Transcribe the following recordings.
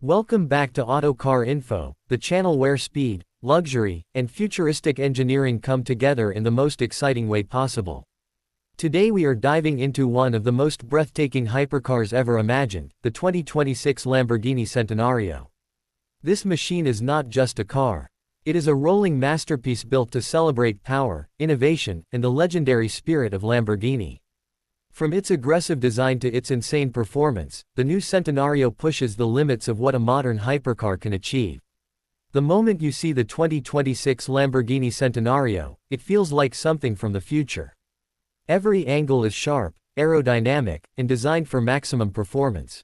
Welcome back to Auto Car Info, the channel where speed, luxury, and futuristic engineering come together in the most exciting way possible. Today we are diving into one of the most breathtaking hypercars ever imagined, the 2026 Lamborghini Centenario. This machine is not just a car. It is a rolling masterpiece built to celebrate power, innovation, and the legendary spirit of Lamborghini. From its aggressive design to its insane performance, the new Centenario pushes the limits of what a modern hypercar can achieve. The moment you see the 2026 Lamborghini Centenario, it feels like something from the future. Every angle is sharp, aerodynamic, and designed for maximum performance.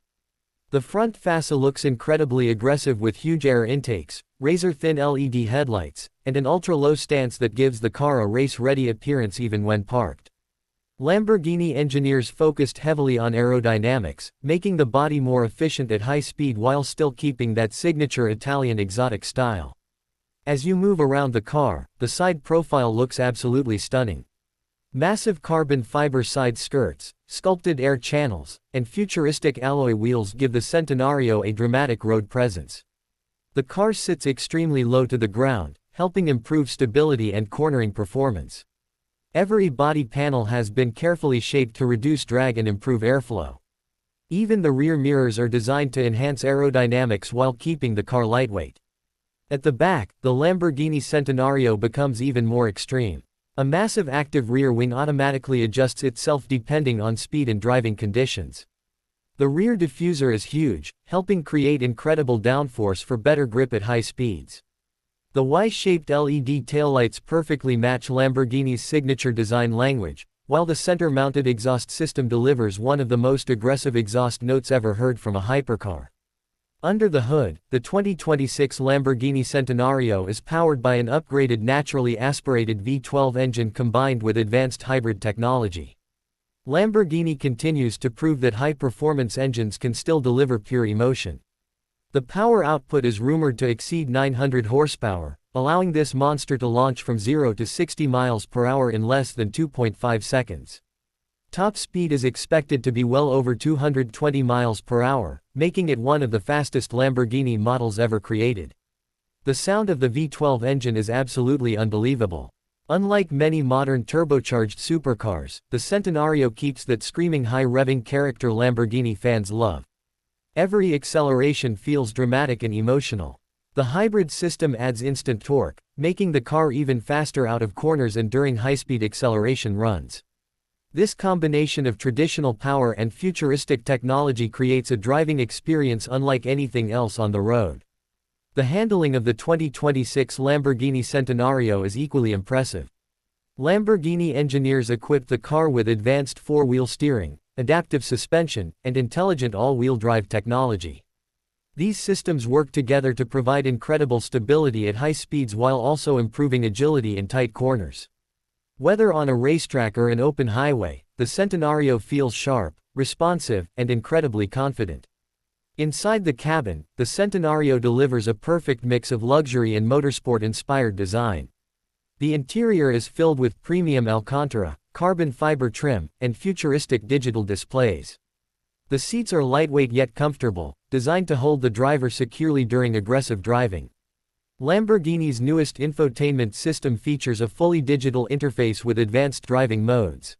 The front fascia looks incredibly aggressive with huge air intakes, razor-thin LED headlights, and an ultra-low stance that gives the car a race-ready appearance even when parked. Lamborghini engineers focused heavily on aerodynamics, making the body more efficient at high speed while still keeping that signature Italian exotic style. As you move around the car, the side profile looks absolutely stunning. Massive carbon fiber side skirts, sculpted air channels, and futuristic alloy wheels give the Centenario a dramatic road presence. The car sits extremely low to the ground, helping improve stability and cornering performance. Every body panel has been carefully shaped to reduce drag and improve airflow. Even the rear mirrors are designed to enhance aerodynamics while keeping the car lightweight. At the back, the Lamborghini Centenario becomes even more extreme. A massive active rear wing automatically adjusts itself depending on speed and driving conditions. The rear diffuser is huge, helping create incredible downforce for better grip at high speeds. The Y-shaped LED taillights perfectly match Lamborghini's signature design language, while the center-mounted exhaust system delivers one of the most aggressive exhaust notes ever heard from a hypercar. Under the hood, the 2026 Lamborghini Centenario is powered by an upgraded naturally aspirated V12 engine combined with advanced hybrid technology. Lamborghini continues to prove that high-performance engines can still deliver pure emotion. The power output is rumored to exceed 900 horsepower, allowing this monster to launch from 0 to 60 miles per hour in less than 2.5 seconds. Top speed is expected to be well over 220 miles per hour, making it one of the fastest Lamborghini models ever created. The sound of the V12 engine is absolutely unbelievable. Unlike many modern turbocharged supercars, the Centenario keeps that screaming high-revving character Lamborghini fans love. Every acceleration feels dramatic and emotional. The hybrid system adds instant torque, making the car even faster out of corners and during high-speed acceleration runs. This combination of traditional power and futuristic technology creates a driving experience unlike anything else on the road. The handling of the 2026 Lamborghini Centenario is equally impressive. Lamborghini engineers equipped the car with advanced four-wheel steering, adaptive suspension, and intelligent all-wheel drive technology. These systems work together to provide incredible stability at high speeds while also improving agility in tight corners. Whether on a racetrack or an open highway, the Centenario feels sharp, responsive, and incredibly confident. Inside the cabin, the Centenario delivers a perfect mix of luxury and motorsport-inspired design. The interior is filled with premium Alcantara, carbon fiber trim, and futuristic digital displays. The seats are lightweight yet comfortable, designed to hold the driver securely during aggressive driving. Lamborghini's newest infotainment system features a fully digital interface with advanced driving modes,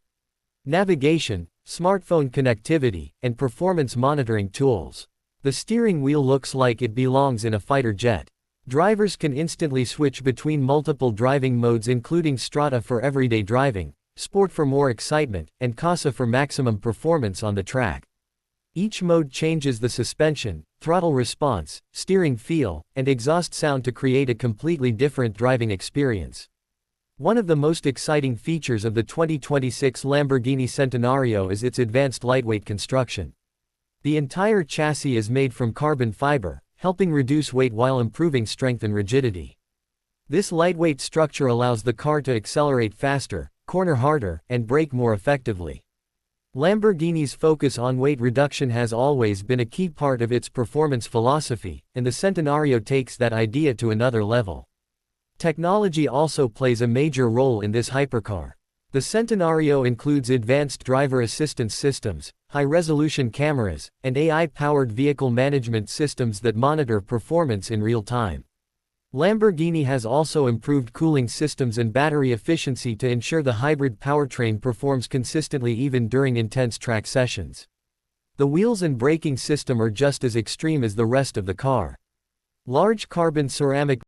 navigation, smartphone connectivity, and performance monitoring tools. The steering wheel looks like it belongs in a fighter jet. Drivers can instantly switch between multiple driving modes including Strada for everyday driving, Sport for more excitement, and Casa for maximum performance on the track. Each mode changes the suspension, throttle response, steering feel, and exhaust sound to create a completely different driving experience. One of the most exciting features of the 2026 Lamborghini Centenario is its advanced lightweight construction. The entire chassis is made from carbon fiber, helping reduce weight while improving strength and rigidity. This lightweight structure allows the car to accelerate faster, corner harder, and brake more effectively. Lamborghini's focus on weight reduction has always been a key part of its performance philosophy, and the Centenario takes that idea to another level. Technology also plays a major role in this hypercar. The Centenario includes advanced driver assistance systems, high-resolution cameras, and AI-powered vehicle management systems that monitor performance in real time. Lamborghini has also improved cooling systems and battery efficiency to ensure the hybrid powertrain performs consistently even during intense track sessions. The wheels and braking system are just as extreme as the rest of the car. Large carbon ceramic